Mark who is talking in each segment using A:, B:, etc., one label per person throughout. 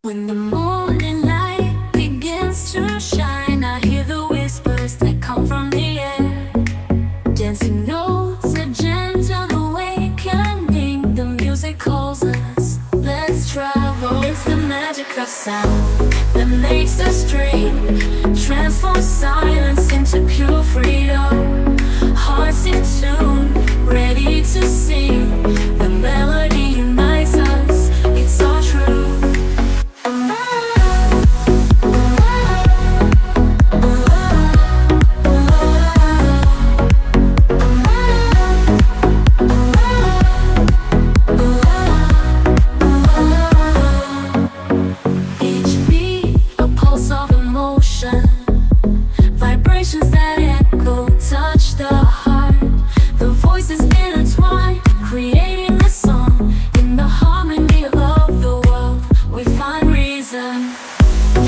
A: When the morning light begins to shine, I hear the whispers that come from the air. Dancing notes, a gentle awakening. The music calls us, let's travel. It's the magic of sound that makes us dream, transform silence into pure freedom. Hearts in tune, ready to sing. The melody unites us, it's all true. Each beat, a pulse of emotion, vibrations that echo, touch the heart. The voices intertwine, creating a song. In the harmony of the world, we find reason.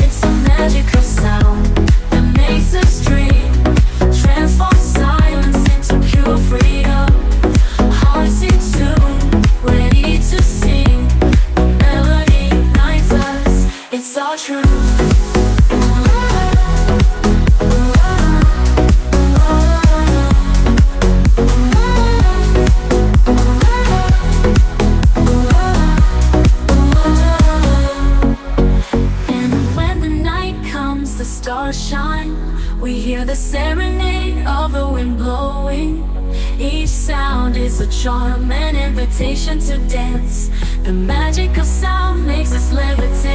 A: It's the magic of sound that makes us dream, transform silence into pure freedom. Hearts in tune, ready to sing. The melody unites us, it's all true. The stars shine, we hear the serenade of the wind blowing. Each sound is a charm, an invitation to dance. The magic of sound makes us levitate.